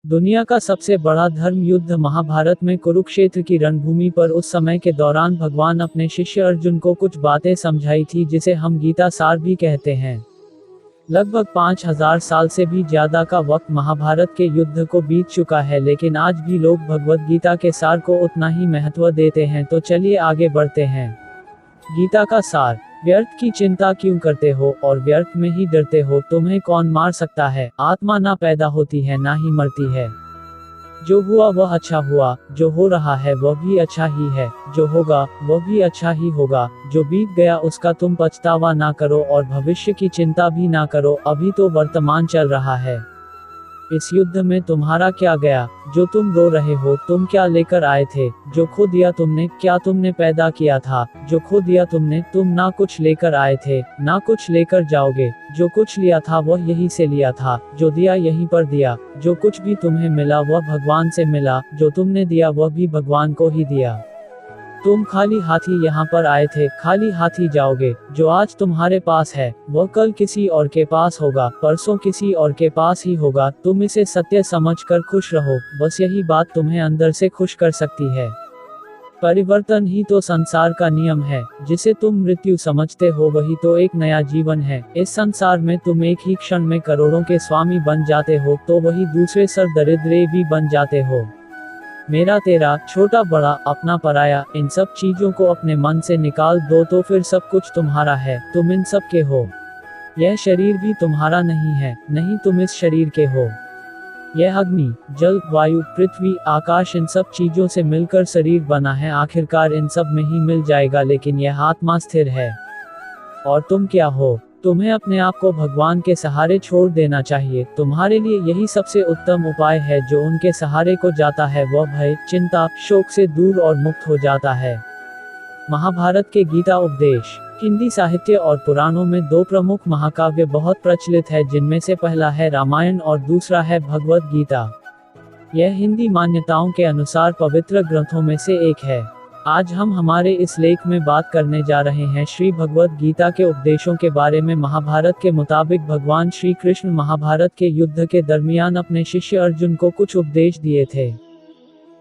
दुनिया का सबसे बड़ा धर्म युद्ध महाभारत में कुरुक्षेत्र की रणभूमि पर उस समय के दौरान भगवान अपने शिष्य अर्जुन को कुछ बातें समझाई थी जिसे हम गीता सार भी कहते हैं। लगभग 5000 साल से भी ज्यादा का वक्त महाभारत के युद्ध को बीत चुका है, लेकिन आज भी लोग भगवद गीता के सार को उतना ही महत्व देते हैं। तो चलिए आगे बढ़ते हैं। गीता का सार। व्यर्थ की चिंता क्यों करते हो और व्यर्थ में ही डरते हो? तुम्हें कौन मार सकता है? आत्मा ना पैदा होती है ना ही मरती है। जो हुआ वह अच्छा हुआ, जो हो रहा है वह भी अच्छा ही है, जो होगा वह भी अच्छा ही होगा। जो बीत गया उसका तुम पछतावा ना करो और भविष्य की चिंता भी ना करो, अभी तो वर्तमान चल रहा है। इस युद्ध में तुम्हारा क्या गया? जो तुम रो रहे हो, तुम क्या लेकर आए थे? जो खो दिया तुमने, क्या तुमने पैदा किया था? जो खो दिया तुमने, तुम ना कुछ लेकर आए थे, ना कुछ लेकर जाओगे। जो कुछ लिया था वह यहीं से लिया था, जो दिया यहीं पर दिया। जो कुछ भी तुम्हें मिला वह भगवान से मिला, जो तुमने दिया वह भी भगवान को ही दिया। तुम खाली हाथी यहाँ पर आए थे, खाली हाथी जाओगे। जो आज तुम्हारे पास है वह कल किसी और के पास होगा, परसों किसी और के पास ही होगा। तुम इसे सत्य समझकर खुश रहो, बस यही बात तुम्हें अंदर से खुश कर सकती है। परिवर्तन ही तो संसार का नियम है। जिसे तुम मृत्यु समझते हो वही तो एक नया जीवन है। इस संसार में तुम एक ही क्षण में करोड़ों के स्वामी बन जाते हो, तो वही दूसरे सर दरिद्रे भी बन जाते हो। मेरा तेरा, छोटा बड़ा, अपना पराया, इन सब चीजों को अपने मन से निकाल दो तो फिर सब कुछ तुम्हारा है। तुम इन सब के हो। यह शरीर भी तुम्हारा नहीं है, नहीं तुम इस शरीर के हो। यह अग्नि, जल, वायु, पृथ्वी, आकाश, इन सब चीजों से मिलकर शरीर बना है। आखिरकार इन सब में ही मिल जाएगा, लेकिन यह आत्मा स्थिर है। और तुम क्या हो? तुम्हें अपने आप को भगवान के सहारे छोड़ देना चाहिए। तुम्हारे लिए यही सबसे उत्तम उपाय है। जो उनके सहारे को जाता है वह भय, चिंता, शोक से दूर और मुक्त हो जाता है। महाभारत के गीता उपदेश। हिंदी साहित्य और पुराणों में दो प्रमुख महाकाव्य बहुत प्रचलित है, जिनमें से पहला है रामायण और दूसरा है भगवद गीता। यह हिंदी मान्यताओं के अनुसार पवित्र ग्रंथों में से एक है। आज हम हमारे इस लेख में बात करने जा रहे हैं श्री भगवद गीता के उपदेशों के बारे में। महाभारत के मुताबिक भगवान श्री कृष्ण महाभारत के युद्ध के दरमियान अपने शिष्य अर्जुन को कुछ उपदेश दिए थे,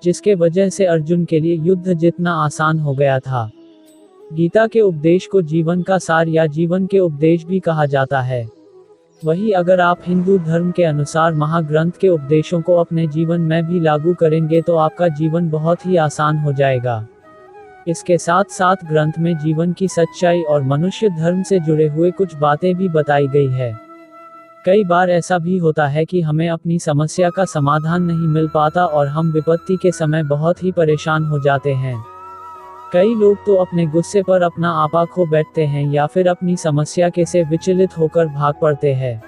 जिसके वजह से अर्जुन के लिए युद्ध जितना आसान हो गया था। गीता के उपदेश को जीवन का सार या जीवन के उपदेश भी कहा जाता है। वही अगर आप हिंदू धर्म के अनुसार महाग्रंथ के उपदेशों को अपने जीवन में भी लागू करेंगे तो आपका जीवन बहुत ही आसान हो जाएगा। इसके साथ साथ ग्रंथ में जीवन की सच्चाई और मनुष्य धर्म से जुड़े हुए कुछ बातें भी बताई गई है। कई बार ऐसा भी होता है कि हमें अपनी समस्या का समाधान नहीं मिल पाता और हम विपत्ति के समय बहुत ही परेशान हो जाते हैं। कई लोग तो अपने गुस्से पर अपना आपा खो बैठते हैं या फिर अपनी समस्या के से विचलित होकर भाग पड़ते हैं।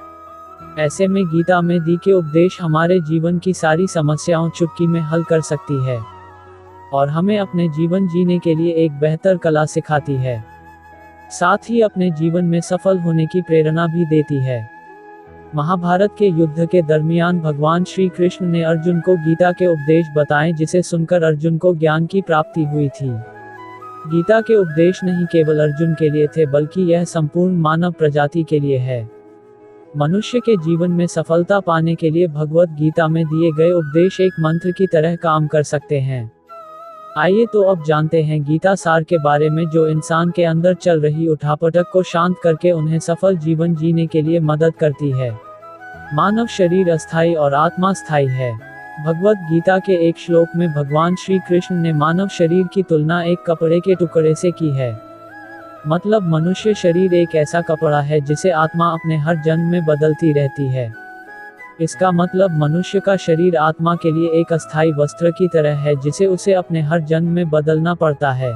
ऐसे में गीता में दी के उपदेश हमारे जीवन की सारी समस्याओं चुटकी में हल कर सकती है और हमें अपने जीवन जीने के लिए एक बेहतर कला सिखाती है। साथ ही अपने जीवन में सफल होने की प्रेरणा भी देती है। महाभारत के युद्ध के दरमियान भगवान श्री कृष्ण ने अर्जुन को गीता के उपदेश बताएं, जिसे सुनकर अर्जुन को ज्ञान की प्राप्ति हुई थी। गीता के उपदेश नहीं केवल अर्जुन के लिए थे, बल्कि यह संपूर्ण मानव प्रजाति के लिए है। मनुष्य के जीवन में सफलता पाने के लिए भगवद गीता में दिए गए उपदेश एक मंत्र की तरह काम कर सकते हैं। आइए तो अब जानते हैं गीता सार के बारे में, जो इंसान के अंदर चल रही उठापटक को शांत करके उन्हें सफल जीवन जीने के लिए मदद करती है। मानव शरीर अस्थायी और आत्मा स्थायी है। भगवद गीता के एक श्लोक में भगवान श्री कृष्ण ने मानव शरीर की तुलना एक कपड़े के टुकड़े से की है। मतलब मनुष्य शरीर एक ऐसा कपड़ा है जिसे आत्मा अपने हर जन्म में बदलती रहती है। इसका मतलब मनुष्य का शरीर आत्मा के लिए एक अस्थायी वस्त्र की तरह है, जिसे उसे अपने हर जन्म में बदलना पड़ता है।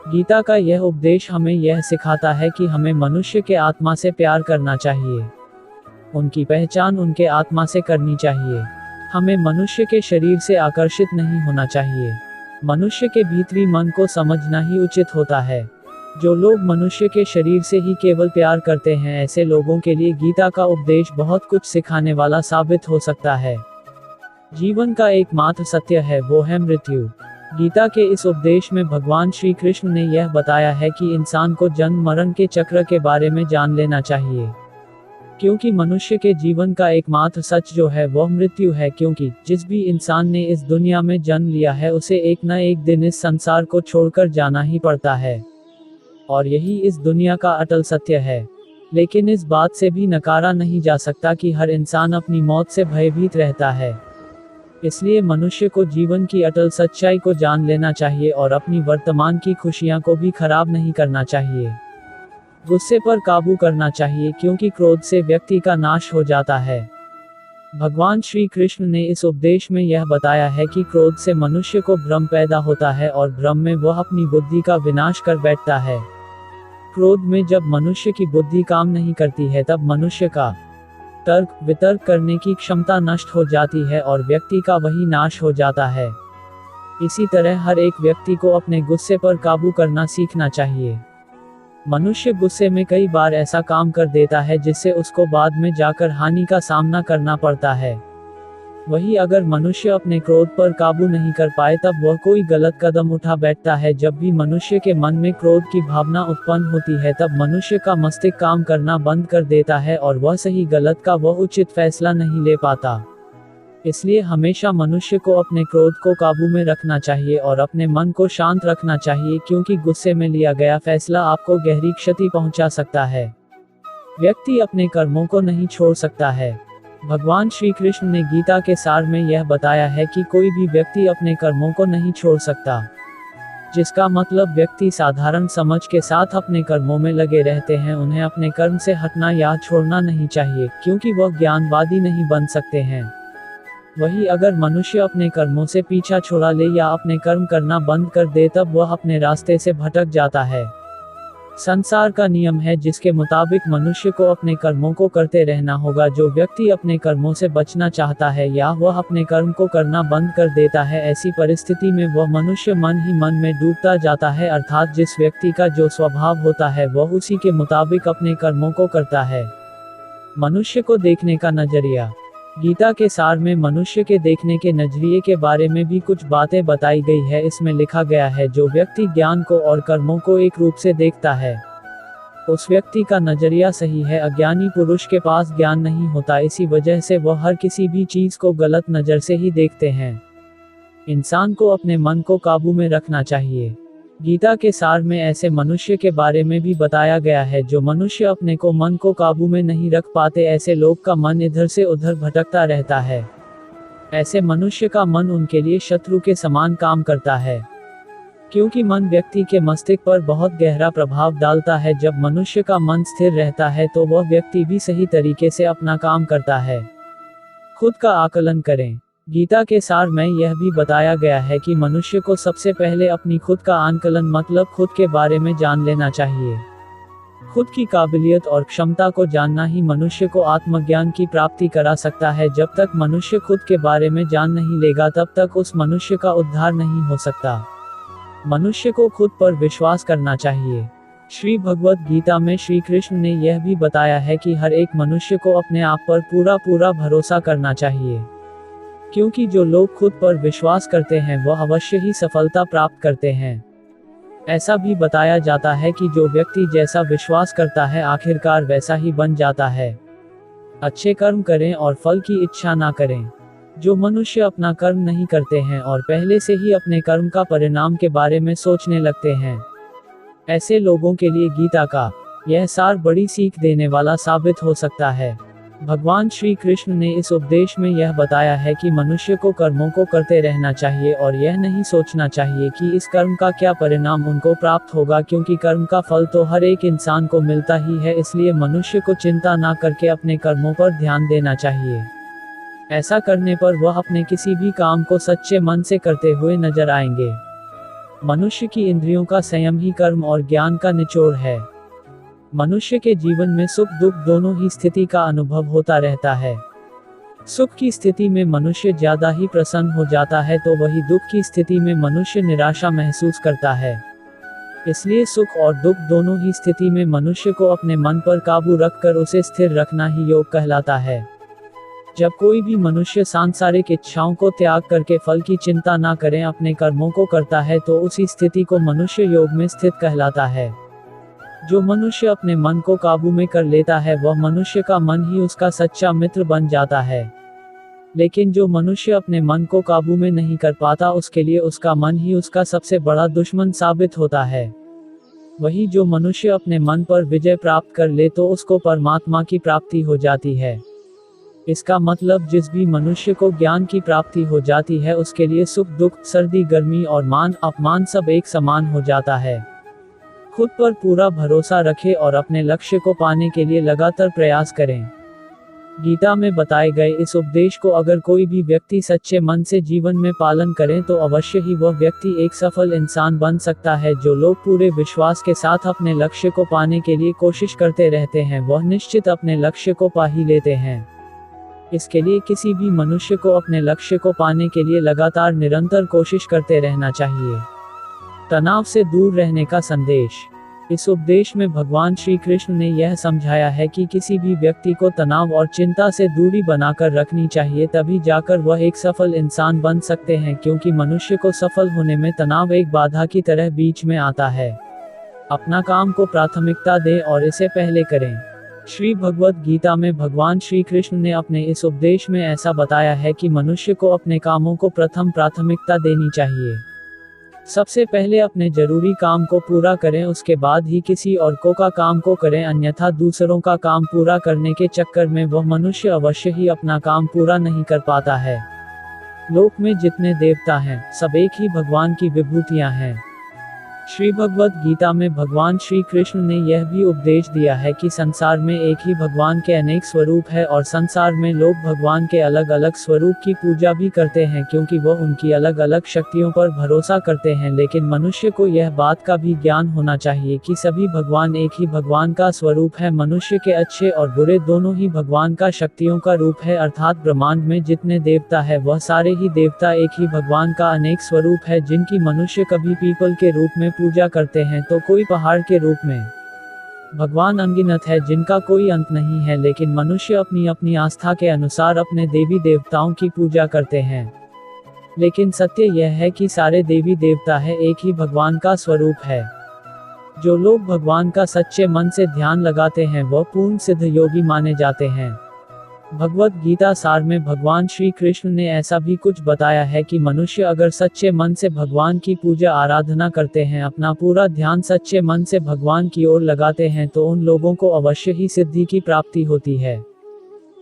गीता का यह उपदेश हमें यह सिखाता है कि हमें मनुष्य के आत्मा से प्यार करना चाहिए। उनकी पहचान उनके आत्मा से करनी चाहिए। हमें मनुष्य के शरीर से आकर्षित नहीं होना चाहिए। मनुष्य के भीतरी मन को समझना ही उचित होता है। जो लोग मनुष्य के शरीर से ही केवल प्यार करते हैं, ऐसे लोगों के लिए गीता का उपदेश बहुत कुछ सिखाने वाला साबित हो सकता है। जीवन का एकमात्र सत्य है, वो है मृत्यु। गीता के इस उपदेश में भगवान श्री कृष्ण ने यह बताया है कि इंसान को जन्म मरण के चक्र के बारे में जान लेना चाहिए। क्योंकि मनुष्य के जीवन का एकमात्र सच जो है वह मृत्यु है, क्योंकि जिस भी इंसान ने इस दुनिया में जन्म लिया है उसे एक न एक दिन इस संसार को छोड़कर जाना ही पड़ता है, और यही इस दुनिया का अटल सत्य है। लेकिन इस बात से भी नकारा नहीं जा सकता कि हर इंसान अपनी मौत से भयभीत रहता है। इसलिए मनुष्य को जीवन की अटल सच्चाई को जान लेना चाहिए और अपनी वर्तमान की खुशियां को भी खराब नहीं करना चाहिए। गुस्से पर काबू करना चाहिए, क्योंकि क्रोध से व्यक्ति का नाश हो जाता है। भगवान श्री कृष्ण ने इस उपदेश में यह बताया है कि क्रोध से मनुष्य को भ्रम पैदा होता है और भ्रम में वह अपनी बुद्धि का विनाश कर बैठता है। क्रोध में जब मनुष्य की बुद्धि काम नहीं करती है तब मनुष्य का तर्क वितर्क करने की क्षमता नष्ट हो जाती है और व्यक्ति का वही नाश हो जाता है। इसी तरह हर एक व्यक्ति को अपने गुस्से पर काबू करना सीखना चाहिए। मनुष्य गुस्से में कई बार ऐसा काम कर देता है जिससे उसको बाद में जाकर हानि का सामना करना पड़ता है। वही अगर मनुष्य अपने क्रोध पर काबू नहीं कर पाए तब वह कोई गलत कदम उठा बैठता है। जब भी मनुष्य के मन में क्रोध की भावना उत्पन्न होती है तब मनुष्य का मस्तिष्क काम करना बंद कर देता है और वह सही गलत का वह उचित फैसला नहीं ले पाता। इसलिए हमेशा मनुष्य को अपने क्रोध को काबू में रखना चाहिए और अपने मन को शांत रखना चाहिए, क्योंकि गुस्से में लिया गया फैसला आपको गहरी क्षति पहुंचा सकता है। व्यक्ति अपने कर्मों को नहीं छोड़ सकता है। भगवान श्री कृष्ण ने गीता के सार में यह बताया है कि कोई भी व्यक्ति अपने कर्मों को नहीं छोड़ सकता, जिसका मतलब व्यक्ति साधारण समझ के साथ अपने कर्मों में लगे रहते हैं। उन्हें अपने कर्म से हटना या छोड़ना नहीं चाहिए, क्योंकि वह ज्ञानवादी नहीं बन सकते हैं। वही अगर मनुष्य अपने कर्मों से पीछा छोड़ा ले या अपने कर्म करना बंद कर दे तब वह अपने रास्ते से भटक जाता है। संसार का नियम है जिसके मुताबिक मनुष्य को अपने कर्मों को करते रहना होगा। जो व्यक्ति अपने कर्मों से बचना चाहता है या वह अपने कर्म को करना बंद कर देता है, ऐसी परिस्थिति में वह मनुष्य मन ही मन में डूबता जाता है, अर्थात जिस व्यक्ति का जो स्वभाव होता है वह उसी के मुताबिक अपने कर्मों को करता है। मनुष्य को देखने का नजरिया। गीता के सार में मनुष्य के देखने के नजरिए के बारे में भी कुछ बातें बताई गई है। इसमें लिखा गया है, जो व्यक्ति ज्ञान को और कर्मों को एक रूप से देखता है उस व्यक्ति का नजरिया सही है। अज्ञानी पुरुष के पास ज्ञान नहीं होता, इसी वजह से वह हर किसी भी चीज को गलत नजर से ही देखते हैं। इंसान को अपने मन को काबू में रखना चाहिए। गीता के सार में ऐसे मनुष्य के बारे में भी बताया गया है जो मनुष्य अपने को मन को काबू में नहीं रख पाते। ऐसे लोग का मन इधर से उधर भटकता रहता है। ऐसे मनुष्य का मन उनके लिए शत्रु के समान काम करता है, क्योंकि मन व्यक्ति के मस्तिष्क पर बहुत गहरा प्रभाव डालता है। जब मनुष्य का मन स्थिर रहता है तो वह व्यक्ति भी सही तरीके से अपना काम करता है। खुद का आकलन करें। गीता के सार में यह भी बताया गया है कि मनुष्य को सबसे पहले अपनी खुद का आकलन मतलब खुद के बारे में जान लेना चाहिए। खुद की काबिलियत और क्षमता को जानना ही मनुष्य को आत्मज्ञान की प्राप्ति करा सकता है। जब तक मनुष्य खुद के बारे में जान नहीं लेगा तब तक उस मनुष्य का उद्धार नहीं हो सकता। मनुष्य को खुद पर विश्वास करना चाहिए। श्री भगवद गीता में श्री कृष्ण ने यह भी बताया है कि हर एक मनुष्य को अपने आप पर पूरा भरोसा करना चाहिए, क्योंकि जो लोग खुद पर विश्वास करते हैं वह अवश्य ही सफलता प्राप्त करते हैं। ऐसा भी बताया जाता है कि जो व्यक्ति जैसा विश्वास करता है आखिरकार वैसा ही बन जाता है। अच्छे कर्म करें और फल की इच्छा ना करें। जो मनुष्य अपना कर्म नहीं करते हैं और पहले से ही अपने कर्म का परिणाम के बारे में सोचने लगते हैं, ऐसे लोगों के लिए गीता का यह सार बड़ी सीख देने वाला साबित हो सकता है। भगवान श्री कृष्ण ने इस उपदेश में यह बताया है कि मनुष्य को कर्मों को करते रहना चाहिए और यह नहीं सोचना चाहिए कि इस कर्म का क्या परिणाम उनको प्राप्त होगा, क्योंकि कर्म का फल तो हर एक इंसान को मिलता ही है। इसलिए मनुष्य को चिंता ना करके अपने कर्मों पर ध्यान देना चाहिए। ऐसा करने पर वह अपने किसी भी काम को सच्चे मन से करते हुए नजर आएंगे। मनुष्य की इंद्रियों का संयम ही कर्म और ज्ञान का निचोड़ है। मनुष्य के जीवन में सुख दुख दोनों ही स्थिति का अनुभव होता रहता है। सुख की स्थिति में मनुष्य ज्यादा ही प्रसन्न हो जाता है तो वही दुख की स्थिति में मनुष्य निराशा महसूस करता है। इसलिए सुख और दुख दोनों ही स्थिति में मनुष्य को अपने मन पर काबू रखकर उसे स्थिर रखना ही योग कहलाता है। जब कोई भी मनुष्य सांसारिक इच्छाओं को त्याग करके फल की चिंता ना करें अपने कर्मों को करता है तो उसी स्थिति को मनुष्य योग में स्थित कहलाता है। जो मनुष्य अपने मन को काबू में कर लेता है वह मनुष्य का मन ही उसका सच्चा मित्र बन जाता है। लेकिन जो मनुष्य अपने मन को काबू में नहीं कर पाता उसके लिए उसका मन ही उसका सबसे बड़ा दुश्मन साबित होता है। वही जो मनुष्य अपने मन पर विजय प्राप्त कर ले तो उसको परमात्मा की प्राप्ति हो जाती है। इसका मतलब जिस भी मनुष्य को ज्ञान की प्राप्ति हो जाती है उसके लिए सुख दुख, सर्दी गर्मी और मान अपमान सब एक समान हो जाता है। खुद पर पूरा भरोसा रखें और अपने लक्ष्य को पाने के लिए लगातार प्रयास करें। गीता में बताए गए इस उपदेश को अगर कोई भी व्यक्ति सच्चे मन से जीवन में पालन करें तो अवश्य ही वह व्यक्ति एक सफल इंसान बन सकता है। जो लोग पूरे विश्वास के साथ अपने लक्ष्य को पाने के लिए कोशिश करते रहते हैं वह निश्चित अपने लक्ष्य को पा ही लेते हैं। इसके लिए किसी भी मनुष्य को अपने लक्ष्य को पाने के लिए लगातार निरंतर कोशिश करते रहना चाहिए। तनाव से दूर रहने का संदेश। इस उपदेश में भगवान श्री कृष्ण ने यह समझाया है कि किसी भी व्यक्ति को तनाव और चिंता से दूरी बनाकर रखनी चाहिए, तभी जाकर वह एक सफल इंसान बन सकते हैं, क्योंकि मनुष्य को सफल होने में तनाव एक बाधा की तरह बीच में आता है। अपना काम को प्राथमिकता दें और इसे पहले करें। श्री भगवद गीता में भगवान श्री कृष्ण ने अपने इस उपदेश में ऐसा बताया है कि मनुष्य को अपने कामों को प्रथम प्राथमिकता देनी चाहिए। सबसे पहले अपने जरूरी काम को पूरा करें, उसके बाद ही किसी और का काम को करें, अन्यथा दूसरों का काम पूरा करने के चक्कर में वह मनुष्य अवश्य ही अपना काम पूरा नहीं कर पाता है। लोक में जितने देवता हैं सब एक ही भगवान की विभूतियां हैं। श्री भगवद गीता में भगवान श्री कृष्ण ने यह भी उपदेश दिया है कि संसार में एक ही भगवान के अनेक स्वरूप है और संसार में लोग भगवान के अलग अलग स्वरूप की पूजा भी करते हैं, क्योंकि वह उनकी अलग अलग शक्तियों पर भरोसा करते हैं। लेकिन मनुष्य को यह बात का भी ज्ञान होना चाहिए कि सभी भगवान एक ही भगवान का स्वरूप है। मनुष्य के अच्छे और बुरे दोनों ही भगवान का शक्तियों का रूप है, अर्थात ब्रह्मांड में जितने देवता है वह सारे ही देवता एक ही भगवान का अनेक स्वरूप है, जिनकी मनुष्य कभी पीपल के रूप में पूजा करते हैं तो कोई पहाड़ के रूप में। भगवान अनगिनत है जिनका कोई अंत नहीं है, लेकिन मनुष्य अपनी अपनी आस्था के अनुसार अपने देवी देवताओं की पूजा करते हैं। लेकिन सत्य यह है कि सारे देवी देवता है एक ही भगवान का स्वरूप है। जो लोग भगवान का सच्चे मन से ध्यान लगाते हैं वह पूर्ण सिद्ध योगी माने जाते हैं। भगवद गीता सार में भगवान श्री कृष्ण ने ऐसा भी कुछ बताया है कि मनुष्य अगर सच्चे मन से भगवान की पूजा आराधना करते हैं, अपना पूरा ध्यान सच्चे मन से भगवान की ओर लगाते हैं, तो उन लोगों को अवश्य ही सिद्धि की प्राप्ति होती है।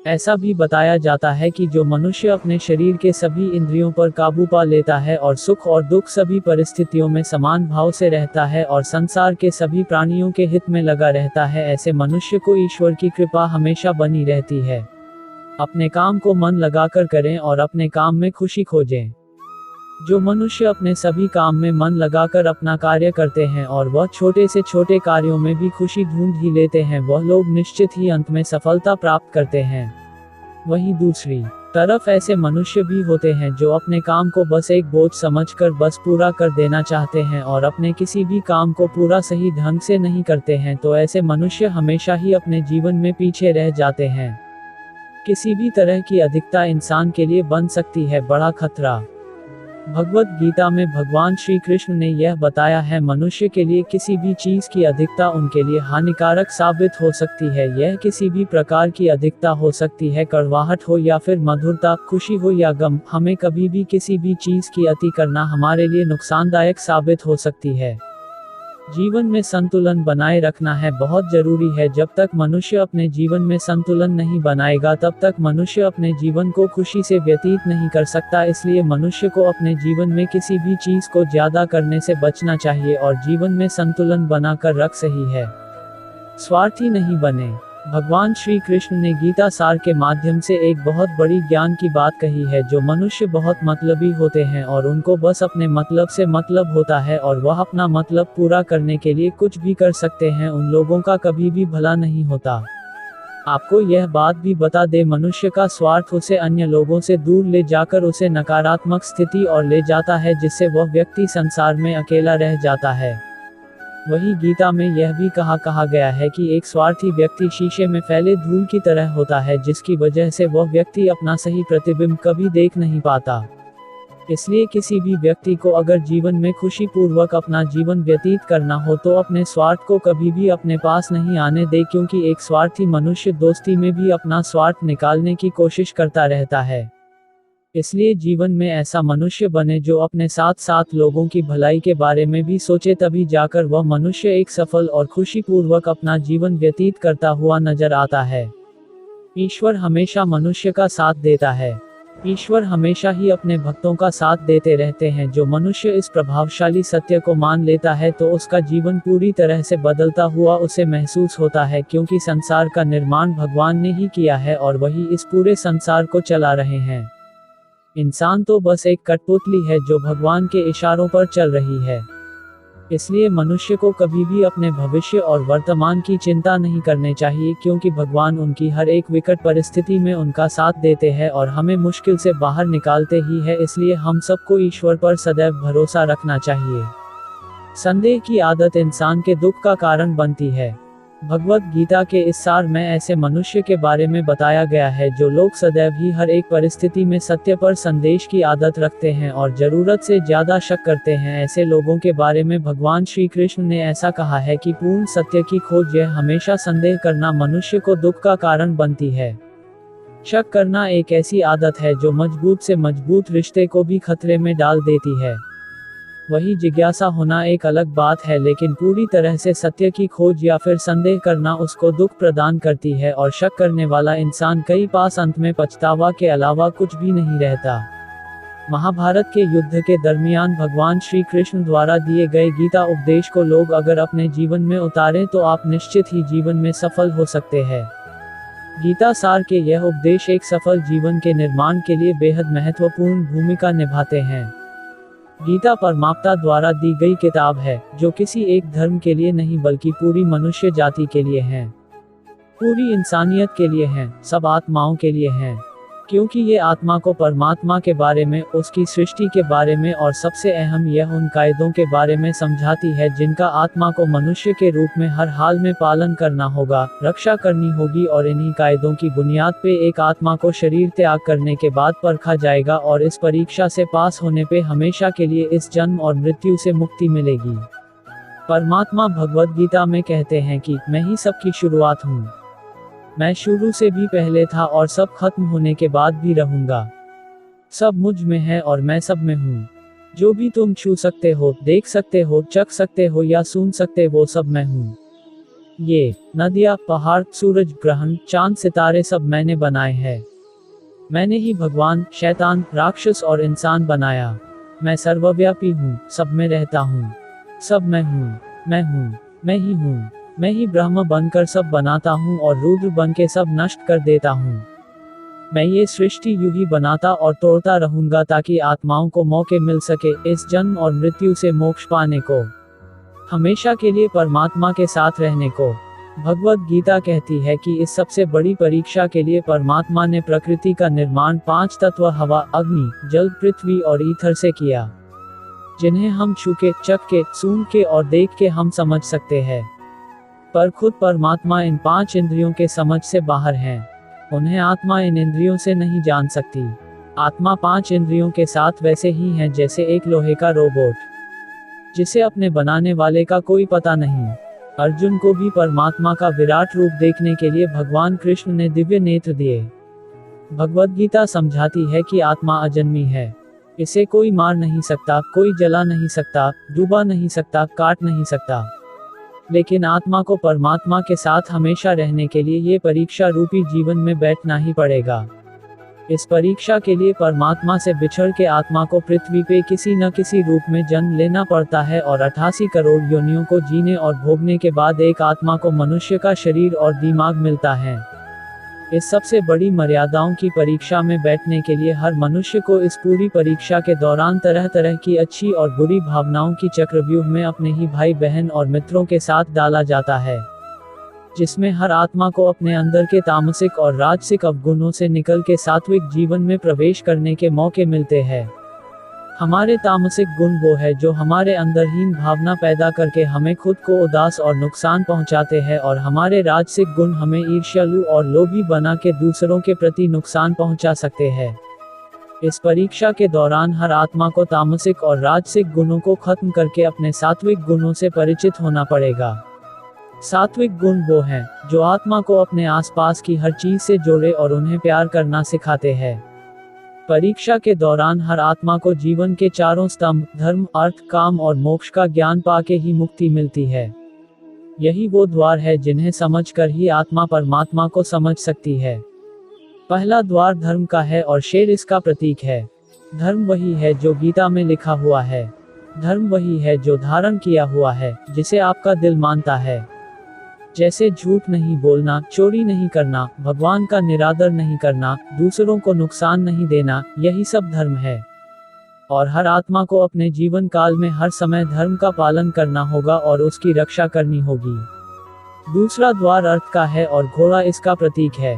ऐसा भी बताया जाता है कि जो मनुष्य अपने शरीर के सभी इंद्रियों पर काबू पा लेता है और सुख और दुख सभी परिस्थितियों में समान भाव से रहता है और संसार के सभी प्राणियों के हित में लगा रहता है, ऐसे मनुष्य को ईश्वर की कृपा हमेशा बनी रहती है। अपने काम को मन लगाकर करें और अपने काम में खुशी खोजें। जो मनुष्य अपने सभी काम में मन लगाकर अपना कार्य करते हैं और वह छोटे से छोटे कार्यों में भी खुशी ढूंढ ही लेते हैं, वह लोग निश्चित ही अंत में सफलता प्राप्त करते हैं। वहीं दूसरी तरफ ऐसे मनुष्य भी होते हैं जो अपने काम को बस एक बोझ समझकर बस पूरा कर देना चाहते हैं और अपने किसी भी काम को पूरा सही ढंग से नहीं करते हैं, तो ऐसे मनुष्य हमेशा ही अपने जीवन में पीछे रह जाते हैं। किसी भी तरह की अधिकता इंसान के लिए बन सकती है बड़ा खतरा। भगवद गीता में भगवान श्री कृष्ण ने यह बताया है, मनुष्य के लिए किसी भी चीज की अधिकता उनके लिए हानिकारक साबित हो सकती है। यह किसी भी प्रकार की अधिकता हो सकती है, कड़वाहट हो या फिर मधुरता, खुशी हो या गम। हमें कभी भी किसी भी चीज की अति करना हमारे लिए नुकसानदायक साबित हो सकती है। जीवन में संतुलन बनाए रखना है बहुत जरूरी है। जब तक मनुष्य अपने जीवन में संतुलन नहीं बनाएगा तब तक मनुष्य अपने जीवन को खुशी से व्यतीत नहीं कर सकता। इसलिए मनुष्य को अपने जीवन में किसी भी चीज को ज्यादा करने से बचना चाहिए और जीवन में संतुलन बनाकर रख सही है। स्वार्थी नहीं बने। भगवान श्री कृष्ण ने गीता सार के माध्यम से एक बहुत बड़ी ज्ञान की बात कही है। जो मनुष्य बहुत मतलबी होते हैं और उनको बस अपने मतलब से मतलब होता है और वह अपना मतलब पूरा करने के लिए कुछ भी कर सकते हैं, उन लोगों का कभी भी भला नहीं होता। आपको यह बात भी बता दे, मनुष्य का स्वार्थ उसे अन्य लोगों से दूर ले जाकर उसे नकारात्मक स्थिति और ले जाता है, जिससे वह व्यक्ति संसार में अकेला रह जाता है। वही गीता में यह भी कहा गया है कि एक स्वार्थी व्यक्ति शीशे में फैले धूल की तरह होता है, जिसकी वजह से वह व्यक्ति अपना सही प्रतिबिंब कभी देख नहीं पाता। इसलिए किसी भी व्यक्ति को अगर जीवन में खुशी पूर्वक अपना जीवन व्यतीत करना हो तो अपने स्वार्थ को कभी भी अपने पास नहीं आने दे, क्योंकि एक स्वार्थी मनुष्य दोस्ती में भी अपना स्वार्थ निकालने की कोशिश करता रहता है। इसलिए जीवन में ऐसा मनुष्य बने जो अपने साथ साथ लोगों की भलाई के बारे में भी सोचे, तभी जाकर वह मनुष्य एक सफल और खुशीपूर्वक अपना जीवन व्यतीत करता हुआ नजर आता है। ईश्वर हमेशा मनुष्य का साथ देता है। ईश्वर हमेशा ही अपने भक्तों का साथ देते रहते हैं। जो मनुष्य इस प्रभावशाली सत्य को मान लेता है तो उसका जीवन पूरी तरह से बदलता हुआ उसे महसूस होता है, क्योंकि संसार का निर्माण भगवान ने ही किया है और वही इस पूरे संसार को चला रहे हैं। इंसान तो बस एक कठपुतली है जो भगवान के इशारों पर चल रही है। इसलिए मनुष्य को कभी भी अपने भविष्य और वर्तमान की चिंता नहीं करनी चाहिए, क्योंकि भगवान उनकी हर एक विकट परिस्थिति में उनका साथ देते हैं और हमें मुश्किल से बाहर निकालते ही है। इसलिए हम सबको ईश्वर पर सदैव भरोसा रखना चाहिए। संदेह की आदत इंसान के दुख का कारण बनती है। भगवत गीता के इस सार में ऐसे मनुष्य के बारे में बताया गया है जो लोग सदैव ही हर एक परिस्थिति में सत्य पर संदेश की आदत रखते हैं और जरूरत से ज्यादा शक करते हैं। ऐसे लोगों के बारे में भगवान श्री कृष्ण ने ऐसा कहा है कि पूर्ण सत्य की खोज यह हमेशा संदेह करना मनुष्य को दुख का कारण बनती है। शक करना एक ऐसी आदत है जो मजबूत से मजबूत रिश्ते को भी खतरे में डाल देती है। वही जिज्ञासा होना एक अलग बात है, लेकिन पूरी तरह से सत्य की खोज या फिर संदेह करना उसको दुख प्रदान करती है और शक करने वाला इंसान कई पास अंत में पछतावा के अलावा कुछ भी नहीं रहता। महाभारत के युद्ध के दरमियान भगवान श्री कृष्ण द्वारा दिए गए गीता उपदेश को लोग अगर अपने जीवन में उतारें तो आप निश्चित ही जीवन में सफल हो सकते हैं। गीता सार के यह उपदेश एक सफल जीवन के निर्माण के लिए बेहद महत्वपूर्ण भूमिका निभाते हैं। गीता परमात्मा द्वारा दी गई किताब है जो किसी एक धर्म के लिए नहीं बल्कि पूरी मनुष्य जाति के लिए है, पूरी इंसानियत के लिए है, सब आत्माओं के लिए है। क्योंकि ये आत्मा को परमात्मा के बारे में, उसकी सृष्टि के बारे में और सबसे अहम यह उन कायदों के बारे में समझाती है जिनका आत्मा को मनुष्य के रूप में हर हाल में पालन करना होगा, रक्षा करनी होगी और इन्हीं कायदों की बुनियाद पे एक आत्मा को शरीर त्याग करने के बाद परखा जाएगा और इस परीक्षा से पास होने पे हमेशा के लिए इस जन्म और मृत्यु से मुक्ति मिलेगी। परमात्मा भगवद गीता में कहते हैं कि मैं ही सबकी शुरुआत हूँ, मैं शुरू से भी पहले था और सब खत्म होने के बाद भी रहूंगा। सब मुझ में है और मैं सब में हूँ। जो भी तुम छू सकते हो, देख सकते हो, चख सकते हो या सुन सकते वो सब मैं हूँ। ये नदियाँ, पहाड़, सूरज, ग्रहण, चांद, सितारे सब मैंने बनाए हैं। मैंने ही भगवान, शैतान, राक्षस और इंसान बनाया। मैं सर्वव्यापी हूँ, सब में रहता हूँ। सब मैं हूँ, मैं ही हूँ। मैं ही ब्रह्म बनकर सब बनाता हूँ और रुद्र बन के सब नष्ट कर देता हूँ। मैं ये सृष्टि यूं ही बनाता और तोड़ता रहूंगा ताकि आत्माओं को मौके मिल सके इस जन्म और मृत्यु से मोक्ष पाने को, हमेशा के लिए परमात्मा के साथ रहने को। भगवद गीता कहती है कि इस सबसे बड़ी परीक्षा के लिए परमात्मा ने प्रकृति का निर्माण 5 तत्व हवा, अग्नि, जल, पृथ्वी और ईथर से किया, जिन्हें हम छू के, चख के, सूंघ के और देख के हम समझ सकते हैं। पर खुद परमात्मा इन 5 इंद्रियों के समझ से बाहर हैं। उन्हें आत्मा इन इंद्रियों से नहीं जान सकती। आत्मा 5 इंद्रियों के साथ वैसे ही है जैसे एक लोहे का रोबोट, जिसे अपने बनाने वाले का कोई पता नहीं। अर्जुन को भी परमात्मा का विराट रूप देखने के लिए भगवान कृष्ण ने दिव्य नेत्र दिए। भगवद गीता समझाती है कि आत्मा अजन्मी है, इसे कोई मार नहीं सकता, कोई जला नहीं सकता, डूबा नहीं सकता, काट नहीं सकता। लेकिन आत्मा को परमात्मा के साथ हमेशा रहने के लिए ये परीक्षा रूपी जीवन में बैठना ही पड़ेगा। इस परीक्षा के लिए परमात्मा से बिछड़ के आत्मा को पृथ्वी पे किसी न किसी रूप में जन्म लेना पड़ता है और 88 करोड़ योनियों को जीने और भोगने के बाद एक आत्मा को मनुष्य का शरीर और दिमाग मिलता है। इस सबसे बड़ी मर्यादाओं की परीक्षा में बैठने के लिए हर मनुष्य को इस पूरी परीक्षा के दौरान तरह तरह की अच्छी और बुरी भावनाओं की चक्रव्यूह में अपने ही भाई बहन और मित्रों के साथ डाला जाता है, जिसमें हर आत्मा को अपने अंदर के तामसिक और राजसिक अवगुणों से निकल के सात्विक जीवन में प्रवेश करने के मौके मिलते हैं। हमारे तामसिक गुण वो है जो हमारे अंदर हीन भावना पैदा करके हमें खुद को उदास और नुकसान पहुंचाते हैं, और हमारे राजसिक गुण हमें ईर्ष्यालु और लोभी बना के दूसरों के प्रति नुकसान पहुंचा सकते हैं। इस परीक्षा के दौरान हर आत्मा को तामसिक और राजसिक गुणों को खत्म करके अपने सात्विक गुणों से परिचित होना पड़ेगा। सात्विक गुण वो हैं जो आत्मा को अपने आसपास की हर चीज से जोड़े और उन्हें प्यार करना सिखाते हैं। परीक्षा के दौरान हर आत्मा को जीवन के चारों स्तंभ धर्म, अर्थ, काम और मोक्ष का ज्ञान पाके ही मुक्ति मिलती है। यही वो द्वार है जिन्हें समझकर ही आत्मा परमात्मा को समझ सकती है। पहला द्वार धर्म का है और शेर इसका प्रतीक है। धर्म वही है जो गीता में लिखा हुआ है। धर्म वही है जो धारण किया हुआ है, जिसे आपका दिल मानता है। जैसे झूठ नहीं बोलना, चोरी नहीं करना, भगवान का निरादर नहीं करना, दूसरों को नुकसान नहीं देना, यही सब धर्म है। और हर आत्मा को अपने जीवन काल में हर समय धर्म का पालन करना होगा और उसकी रक्षा करनी होगी। दूसरा द्वार अर्थ का है और घोड़ा इसका प्रतीक है।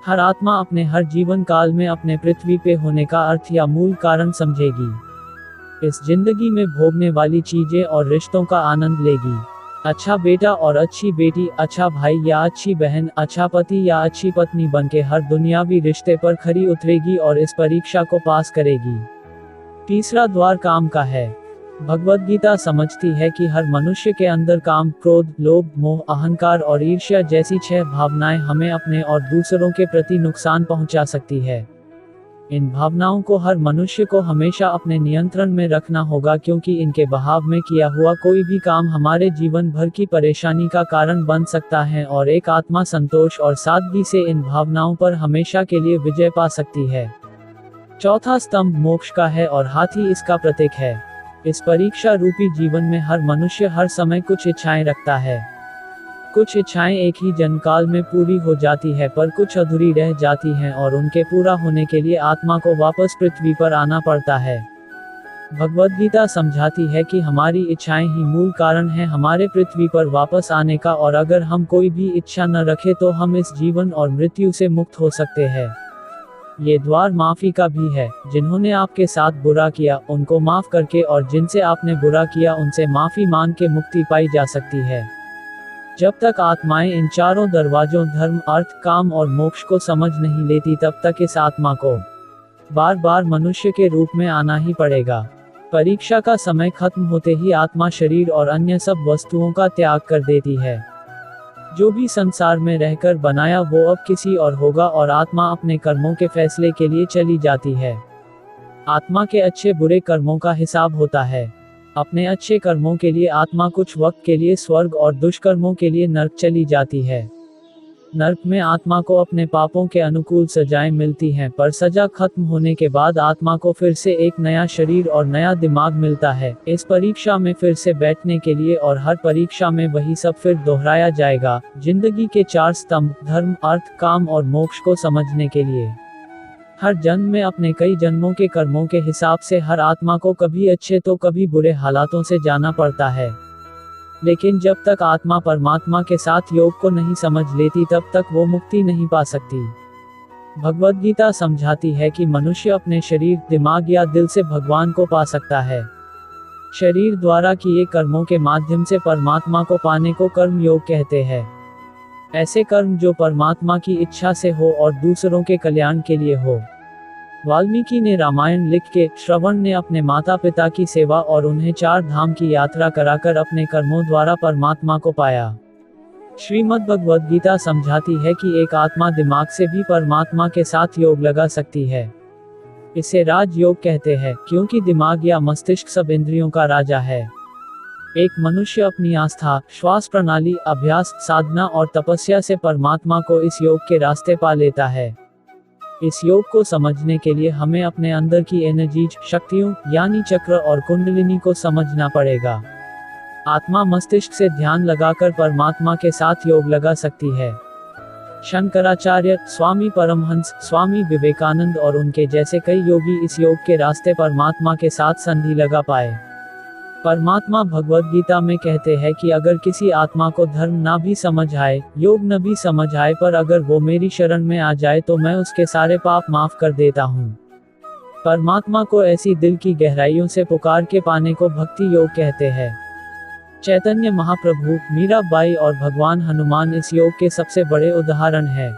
हर आत्मा अपने हर जीवन काल में अपने पृथ्वी पे होने का अर्थ या मूल कारण समझेगी। इस जिंदगी में भोगने वाली चीजें और रिश्तों का आनंद लेगी। अच्छा बेटा और अच्छी बेटी, अच्छा भाई या अच्छी बहन, अच्छा पति या अच्छी पत्नी बनके हर दुनियावी रिश्ते पर खरी उतरेगी और इस परीक्षा को पास करेगी। तीसरा द्वार काम का है। भगवद गीता समझती है कि हर मनुष्य के अंदर काम, क्रोध, लोभ, मोह, अहंकार और ईर्ष्या जैसी 6 भावनाएं हमें अपने और दूसरों के प्रति नुकसान पहुंचा सकती है। इन भावनाओं को हर मनुष्य को हमेशा अपने नियंत्रण में रखना होगा, क्योंकि इनके बहाव में किया हुआ कोई भी काम हमारे जीवन भर की परेशानी का कारण बन सकता है और एक आत्मा संतोष और सादगी से इन भावनाओं पर हमेशा के लिए विजय पा सकती है। चौथा स्तंभ मोक्ष का है और हाथी इसका प्रतीक है। इस परीक्षा रूपी जीवन में हर मनुष्य हर समय कुछ इच्छाएं रखता है। कुछ इच्छाएं एक ही जन्मकाल में पूरी हो जाती है, पर कुछ अधूरी रह जाती हैं और उनके पूरा होने के लिए आत्मा को वापस पृथ्वी पर आना पड़ता है। भगवद गीता समझाती है कि हमारी इच्छाएं ही मूल कारण है हमारे पृथ्वी पर वापस आने का, और अगर हम कोई भी इच्छा न रखें तो हम इस जीवन और मृत्यु से मुक्त हो सकते हैं। ये द्वार माफी का भी है। जिन्होंने आपके साथ बुरा किया उनको माफ करके और जिनसे आपने बुरा किया उनसे माफी मांग के मुक्ति पाई जा सकती है। जब तक आत्माएं इन चारों दरवाजों धर्म, अर्थ, काम और मोक्ष को समझ नहीं लेती, तब तक इस आत्मा को बार बार मनुष्य के रूप में आना ही पड़ेगा। परीक्षा का समय खत्म होते ही आत्मा शरीर और अन्य सब वस्तुओं का त्याग कर देती है। जो भी संसार में रहकर बनाया वो अब किसी और होगा और आत्मा अपने कर्मों के फैसले के लिए चली जाती है। आत्मा के अच्छे बुरे कर्मों का हिसाब होता है। अपने अच्छे कर्मों के लिए आत्मा कुछ वक्त के लिए स्वर्ग और दुष्कर्मों के लिए नर्क चली जाती है। नर्क में आत्मा को अपने पापों के अनुकूल सजाएं मिलती हैं, पर सजा खत्म होने के बाद आत्मा को फिर से एक नया शरीर और नया दिमाग मिलता है इस परीक्षा में फिर से बैठने के लिए, और हर परीक्षा में वही सब फिर दोहराया जाएगा। जिंदगी के 4 स्तंभ धर्म, अर्थ, काम और मोक्ष को समझने के लिए हर जन्म में अपने कई जन्मों के कर्मों के हिसाब से हर आत्मा को कभी अच्छे तो कभी बुरे हालातों से जाना पड़ता है। लेकिन जब तक आत्मा परमात्मा के साथ योग को नहीं समझ लेती तब तक वो मुक्ति नहीं पा सकती। भगवद गीता समझाती है कि मनुष्य अपने शरीर, दिमाग या दिल से भगवान को पा सकता है। शरीर द्वारा किए कर्मों के माध्यम से परमात्मा को पाने को कर्म योग कहते हैं। ऐसे कर्म जो परमात्मा की इच्छा से हो और दूसरों के कल्याण के लिए हो। वाल्मीकि ने रामायण लिख के, श्रवण ने अपने माता पिता की सेवा और उन्हें 4 धाम की यात्रा कराकर अपने कर्मों द्वारा परमात्मा को पाया। श्रीमद् भगवद गीता समझाती है कि एक आत्मा दिमाग से भी परमात्मा के साथ योग लगा सकती है। इसे राज योग कहते हैं, क्योंकि दिमाग या मस्तिष्क सब इंद्रियों का राजा है। एक मनुष्य अपनी आस्था, श्वास प्रणाली, अभ्यास, साधना और तपस्या से परमात्मा को इस योग के रास्ते पा लेता है। इस योग को समझने के लिए हमें अपने अंदर की एनर्जीज, शक्तियों यानी चक्र और कुंडलिनी को समझना पड़ेगा। आत्मा मस्तिष्क से ध्यान लगाकर परमात्मा के साथ योग लगा सकती है। शंकराचार्य, स्वामी परमहंस, स्वामी विवेकानंद और उनके जैसे कई योगी इस योग के रास्ते परमात्मा के साथ संधि लगा पाए। परमात्मा भगवद गीता में कहते हैं कि अगर किसी आत्मा को धर्म ना भी समझ आए, योग न भी समझ आए, पर अगर वो मेरी शरण में आ जाए तो मैं उसके सारे पाप माफ कर देता हूँ। परमात्मा को ऐसी दिल की गहराइयों से पुकार के पाने को भक्ति योग कहते हैं। चैतन्य महाप्रभु, मीराबाई और भगवान हनुमान इस योग के सबसे बड़े उदाहरण हैं।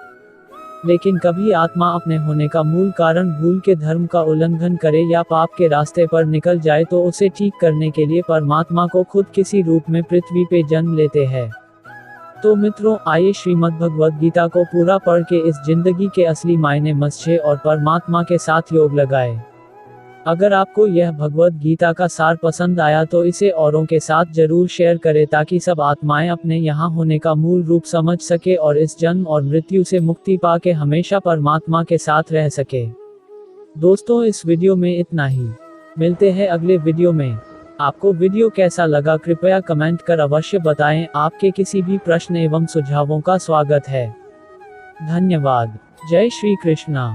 लेकिन कभी आत्मा अपने होने का मूल कारण भूल के धर्म का उल्लंघन करे या पाप के रास्ते पर निकल जाए तो उसे ठीक करने के लिए परमात्मा को खुद किसी रूप में पृथ्वी पे जन्म लेते हैं। तो मित्रों, आइए श्रीमद् भगवद गीता को पूरा पढ़ के इस जिंदगी के असली मायने समझें और परमात्मा के साथ योग लगाएं। अगर आपको यह भगवद गीता का सार पसंद आया तो इसे औरों के साथ जरूर शेयर करें ताकि सब आत्माएं अपने यहाँ होने का मूल रूप समझ सके और इस जन्म और मृत्यु से मुक्ति पा के हमेशा परमात्मा के साथ रह सके। दोस्तों, इस वीडियो में इतना ही। मिलते हैं अगले वीडियो में। आपको वीडियो कैसा लगा कृपया कमेंट कर अवश्य बताएं। आपके किसी भी प्रश्न एवं सुझावों का स्वागत है। धन्यवाद। जय श्री कृष्णा।